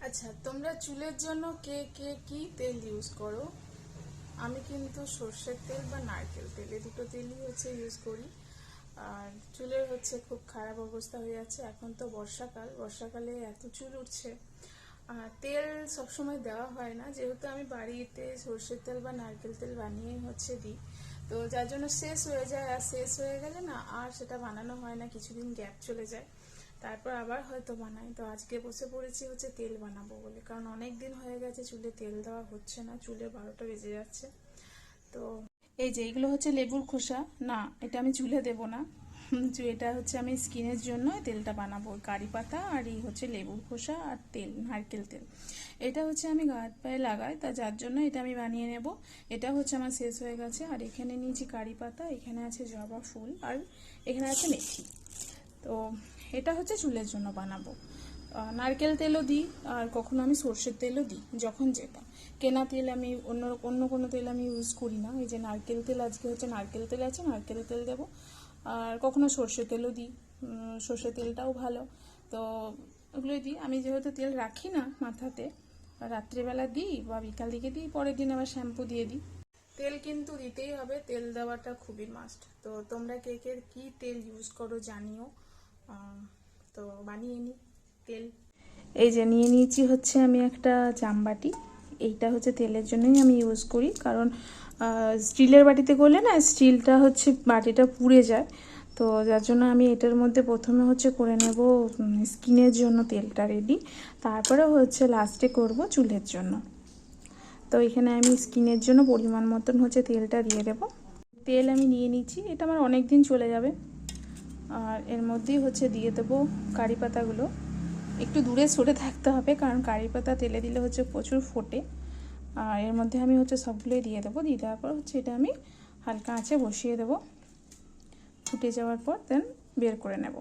আচ্ছা, তোমরা চুলের জন্য কে কে কি তেল ইউজ করো? আমি কিন্তু সর্ষের তেল বা নারকেল তেল, এই দুটো তেলই ইউজ করি। আর চুলের খুব খারাপ অবস্থা হয়ে যাচ্ছে। এখন তো বর্ষাকালে এত চুল উঠছে। আর তেল সবসময় দেওয়া হয় না, যেহেতু আমি বাড়িতে সর্ষের তেল বা নারকেল তেল বানিয়ে দিই। তো যার জন্য শেষ হয়ে যায়, আর শেষ হয়ে গেলে না আর সেটা বানানো হয় না, কিছুদিন গ্যাপ চলে যায়, তারপর আবার হয়তো বানাই। তো আজকে বসে পড়েছি তেল বানাবো বলে, কারণ অনেক দিন হয়ে গেছে চুলে তেল দেওয়া হচ্ছে না, চুলে 12টা বেজে যাচ্ছে। তো এই যে এইগুলো লেবুর খোসা, না এটা আমি চুলে দেব না। এটা আমি স্কিনের জন্য তেলটা বানাবো। কারি পাতা আর এই লেবুর খোসা আর তেল, নারকেল তেল, এটা আমি গা হাত পায়ে লাগাই, তা যার জন্য এটা আমি বানিয়ে নেব। এটা আমার শেষ হয়ে গেছে। আর এখানে নিয়েছি কারি পাতা, এখানে আছে জবা ফুল, আর এখানে আছে মেথি। তো এটা চুলের জন্য বানাবো। নারকেল তেলও দিই, আর কখনো আমি সর্ষের তেলও দিই, যখন যেটা। কেনা তেল আমি অন্য কোনো তেল আমি ইউজ করি না। এই যে নারকেল তেল, আজকে নারকেল তেল আছে, নারকেল তেল দেবো। আর কখনো সর্ষের তেলও দিই, সর্ষের তেলটাও ভালো। তো ওগুলোই দিই। আমি যেহেতু তেল রাখি না মাথাতে, রাত্রিবেলা দিই বা বিকাল দিকে দিই, পরের দিন আবার শ্যাম্পু দিয়ে দিই। তেল কিন্তু দিতেই হবে, তেল দেওয়াটা খুবই মাস্ট। তো তোমরা কে কে কি তেল ইউজ করো জানিও। তো বানিয়ে নিই তেল। এই যে নিয়ে নিয়েছি আমি একটা জামবাটি। এইটা তেলের জন্যই আমি ইউজ করি, কারণ স্টিলের বাটিতে করলে না স্টিলটা বাটিটা পুড়ে যায়। তো যার জন্য আমি এটার মধ্যে প্রথমে করে নেব স্কিনের জন্য তেলটা রেডি, তারপরে লাস্টে করব চুলের জন্য। তো এখানে আমি স্কিনের জন্য পরিমাণ মতন তেলটা দিয়ে দেব। তেল আমি নিয়ে নিচ্ছি, এটা আমার অনেক দিন চলে যাবে। আর এর মধ্যেই দিয়ে দেবো কারি পাতাগুলো। একটু দূরে সরে থাকতে হবে, কারণ কারি পাতা তেলে দিলে প্রচুর ফোটে। আর এর মধ্যে আমি সবগুলোই দিয়ে দেবো। দিয়ে দেওয়ার পর এটা আমি হালকা আঁচে বসিয়ে দেবো। ফুটে যাওয়ার পর দেন বের করে নেব।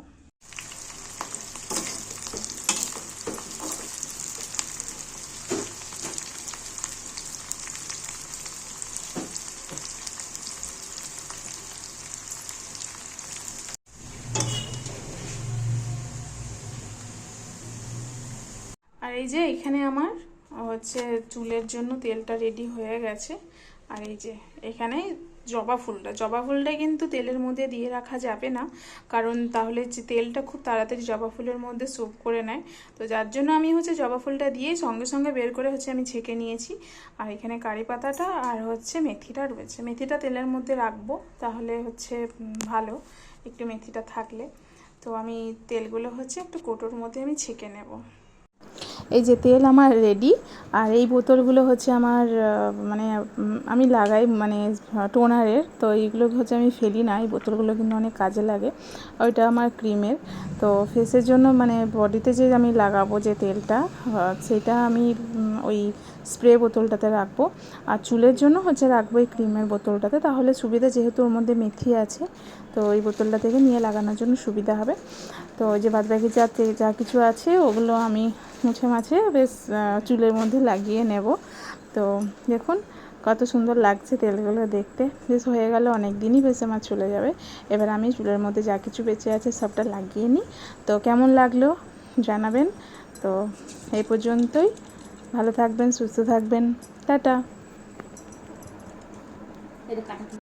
আর এই যে এখানে আমার চুলের জন্য তেলটা রেডি হয়ে গেছে। আর এই যে এখানে জবা ফুলটা কিন্তু তেলের মধ্যে দিয়ে রাখা যাবে না, কারণ তাহলে তেলটা খুব তাড়াতাড়ি জবা ফুলের মধ্যে সোপ করে নেয়। তো যার জন্য আমি জবা ফুলটা দিয়ে সঙ্গে সঙ্গে বের করে আমি ছেঁকে নিয়েছি। আর এখানে কারি পাতাটা আর মেথিটা রয়েছে। মেথিটা তেলের মধ্যে রাখবো, তাহলে ভালো একটু মেথিটা থাকলে। তো আমি তেলগুলো একটু কৌটোর মধ্যে আমি ছেঁকে নেব। এই যে তেল আমার রেডি। আর এই বোতলগুলো আমার মানে আমি লাগাই টোনারের। তো এইগুলো আমি ফেলি না, এই বোতলগুলো কিন্তু অনেক কাজে লাগে। ওইটা আমার ক্রিমের। তো ফেসের জন্য বডিতে যে আমি লাগাবো যে তেলটা, সেটা আমি ওই স্প্রে বোতলটাতে রাখবো। আর চুলের জন্য রাখবো এই ক্রিমের বোতলটাতে, তাহলে সুবিধা, যেহেতু ওর মধ্যে মেথি আছে। তো এই বোতলটা থেকে নিয়ে লাগানোর জন্য সুবিধা হবে। তো ওই যে বাদবাকি যা কিছু আছে ওগুলো আমি মুছে মাছে বেশ চুলের মধ্যে লাগিয়ে নেব। তো দেখুন কত সুন্দর লাগছে তেলগুলো দেখতে। বেশ হয়ে গেল অনেক দিনই, বেশ আমার চলে যাবে। এবার আমি চুলের মধ্যে যা কিছু বেঁচে আছে সবটা লাগিয়ে নিই। তো কেমন লাগলো জানাবেন। তো এই পর্যন্তই। ভালো থাকবেন, সুস্থ থাকবেন। টাটা।